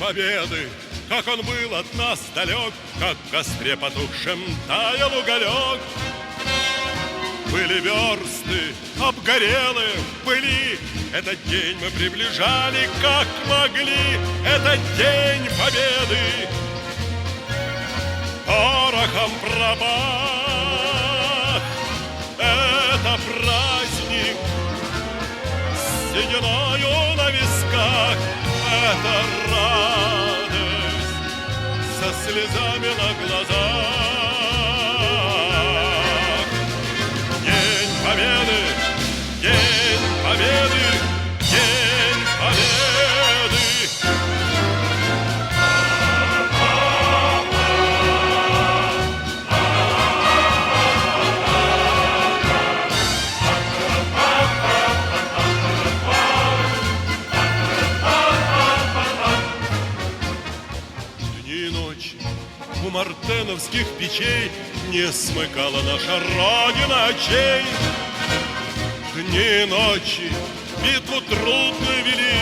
победы, как он был от нас далек, как в костре потухшем таял уголек. Были версты обгорелые в пыли, этот день мы приближали, как могли. Этот день победы порохом пропах. Это праздник с сединою на висках. Это радость со слезами на глазах. День победы, день победы, день победы. Дни и ночи у мартеновских печей не смыкала наша Родина очей. Дни и ночи битву трудную вели,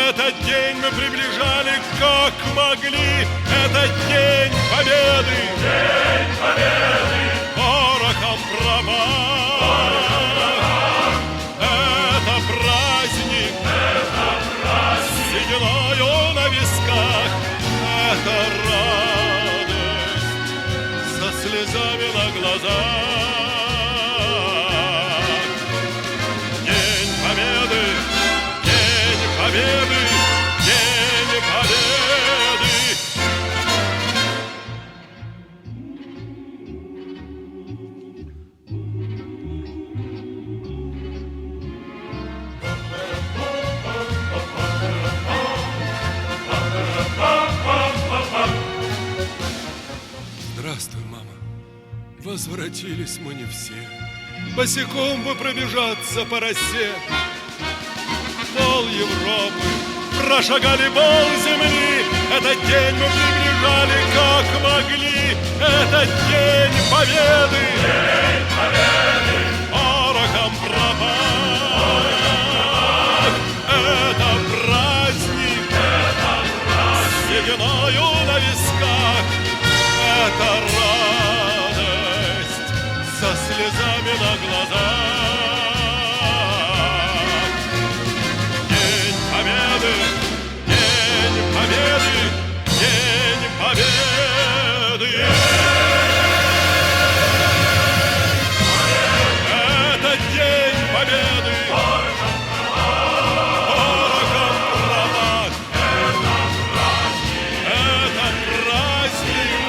этот день мы приближали, как могли. Это день победы, день победы, порохом пропах. Это праздник с сединою на висках. Это радость со слезами на глазах. День победы, день победы, день победы. Здравствуй, мама. Возвратились мы не все. Босиком бы пробежаться по росе. Пол Европы прошагали пол земли. Этот день мы приближали, как могли. Этот день победы, день победы, порохом пропах. Это праздник с сединою на висках. Это радость со слезами на глазах. День победы, день победы, день победы. Это день победы. Порохом пропах. Это праздник.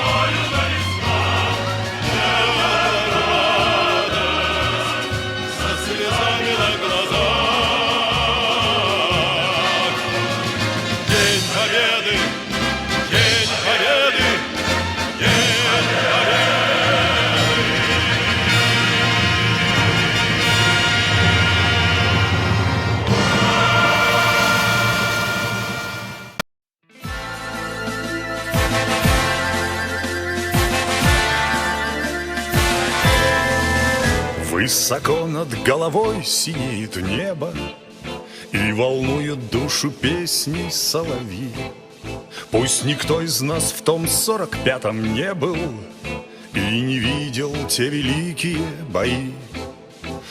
Слезами на глазах. День победы, день победы, день победы. Высоко над головой синеет небо, и волнует душу песней соловьи. Пусть никто из нас в том 45-м не был и не видел те великие бои,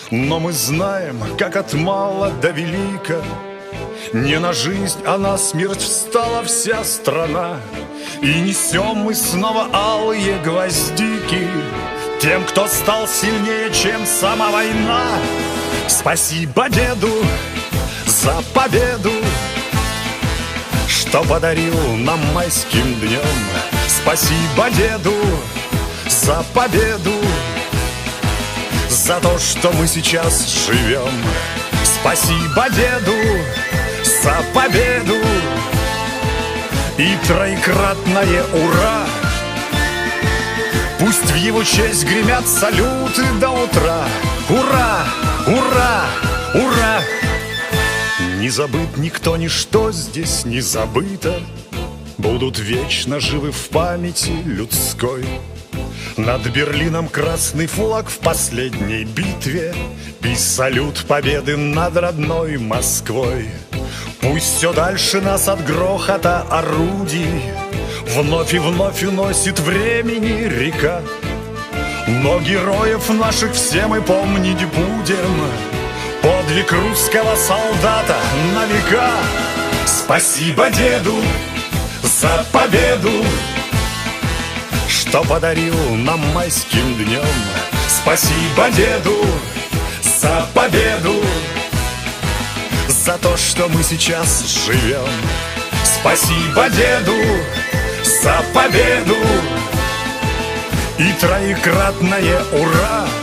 но мы знаем, как от мала до велика не на жизнь, а на смерть встала вся страна. И несем мы снова алые гвоздики тем, кто стал сильнее, чем сама война. Спасибо деду за победу, что подарил нам майским днем. Спасибо деду за победу, за то, что мы сейчас живем. Спасибо деду за победу и троекратное ура. Пусть в его честь гремят салюты до утра. Ура! Ура! Ура! Не забыт никто, ничто здесь не забыто. Будут вечно живы в памяти людской. Над Берлином красный флаг в последней битве и салют победы над родной Москвой. Пусть все дальше нас от грохота орудий вновь и вновь уносит времени река. Но героев наших все мы помнить будем, подвиг русского солдата на века. Спасибо деду за победу, что подарил нам майским днем. Спасибо деду за победу, за то, что мы сейчас живем. Спасибо деду за победу и троекратное ура!